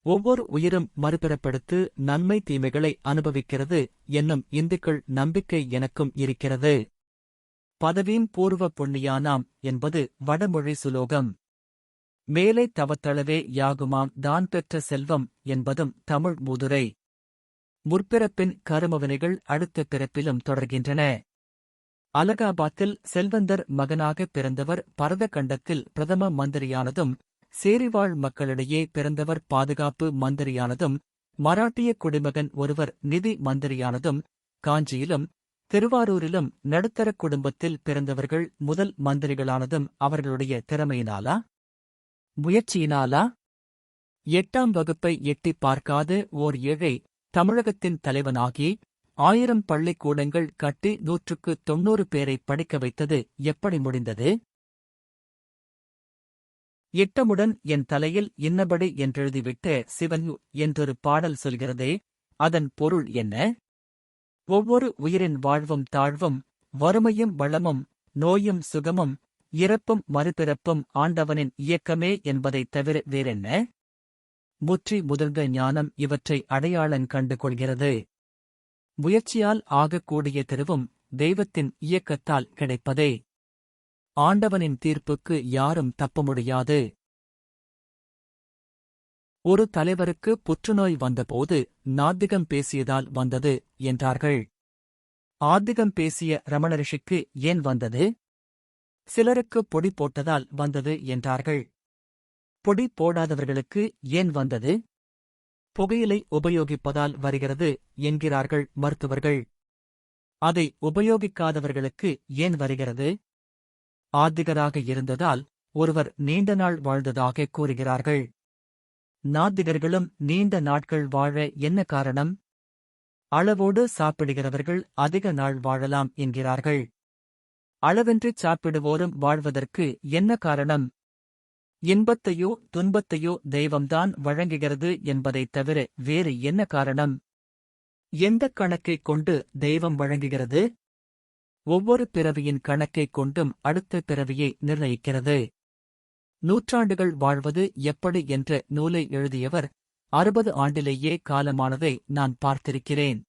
ஒவ்வொரு உயிரும் மறுபிறப்பெடுத்து நன்மை தீமைகளை அனுபவிக்கிறது என்னும் இந்துக்கள் நம்பிக்கை எனக்கும் இருக்கிறது. பதவீம் பூர்வ புண்ணியானாம் என்பது வடமொழி சுலோகம். மேலை தவத்தளவே யாகுமாம் தான் பெற்ற செல்வம் என்பதும் தமிழ் முதுரை. முற்பிறப்பின் கருமவினைகள் அடுத்த பிறப்பிலும் தொடர்கின்றன. அலகாபாத்தில் செல்வந்தர் மகனாகப் பிறந்தவர் பரத கண்டத்தில் பிரதம மந்திரியானதும், சேரிவாழ் மக்களிடையே பிறந்தவர் பாதுகாப்பு மந்திரியானதும், மராட்டிய குடிமகன் ஒருவர் நிதி மந்திரியானதும், காஞ்சியிலும் திருவாரூரிலும் நடுத்தரக் குடும்பத்தில் பிறந்தவர்கள் முதல் மந்திரிகளானதும் அவர்களுடைய திறமையினாலா, முயற்சியினாலா? 8ஆம் வகுப்பை எட்டிப் பார்க்காத ஓர் ஏழை தமிழகத்தின் தலைவனாகி 1000 பள்ளிக்கூடங்கள் கட்டி 190 பேரை படிக்க வைத்தது எப்படி முடிந்தது? இட்டமுடன் என் தலையில் இன்னபடி என்றெழுதிவிட்ட சிவன் என்றொரு பாடல் சொல்கிறதே, அதன் பொருள் என்ன? ஒவ்வொரு உயிரின் வாழ்வும் தாழ்வும், வறுமையும் வளமும், நோயும் சுகமும், இறப்பும் மறுபிறப்பும் ஆண்டவனின் இயக்கமே என்பதைத் தவிர வேறென்ன? முற்றி முதிர்ந்த ஞானம் இவற்றை அடையாளங் கண்டு கொள்கிறது. முயற்சியால் ஆகக்கூடிய திருவும் தெய்வத்தின் இயக்கத்தால் கிடைப்பதே. ஆண்டவனின் தீர்ப்புக்கு யாரும் தப்ப முடியாது. ஒரு தலைவருக்கு புற்றுநோய் வந்தபோது நாத்திகம் பேசியதால் வந்தது என்றார்கள். ஆத்திகம் பேசிய ரமணரிஷிக்கு ஏன் வந்தது? சிலருக்கு பொடி போட்டதால் வந்தது என்றார்கள். பொடி போடாதவர்களுக்கு ஏன் வந்தது? புகையிலை உபயோகிப்பதால் வருகிறது என்கிறார்கள் மருத்துவர்கள். அதை உபயோகிக்காதவர்களுக்கு ஏன் வருகிறது? ஆத்திகராக இருந்ததால் ஒருவர் நீண்ட நாள் வாழ்ந்ததாக கூறுகிறார்கள். நாத்திகர்களும் நீண்ட நாட்கள் வாழ என்ன காரணம்? அளவோடு சாப்பிடுகிறவர்கள் அதிக நாள் வாழலாம் என்கிறார்கள். அளவின்றிச் சாப்பிடுவோரும் வாழ்வதற்கு என்ன காரணம்? இன்பத்தையோ துன்பத்தையோ தெய்வம்தான் வழங்குகிறது என்பதைத் தவிர வேறு என்ன காரணம்? எந்தக் கணக்கைக் கொண்டு தெய்வம் வழங்குகிறது? ஒவ்வொரு பிறவியின் கணக்கைக் கொண்டும் அடுத்த பிறவியை நிர்ணயிக்கிறது. நூற்றாண்டுகள் வாழ்வது எப்படி என்ற நூலை எழுதியவர் 60 ஆண்டிலேயே காலமானதை நான் பார்த்திருக்கிறேன்.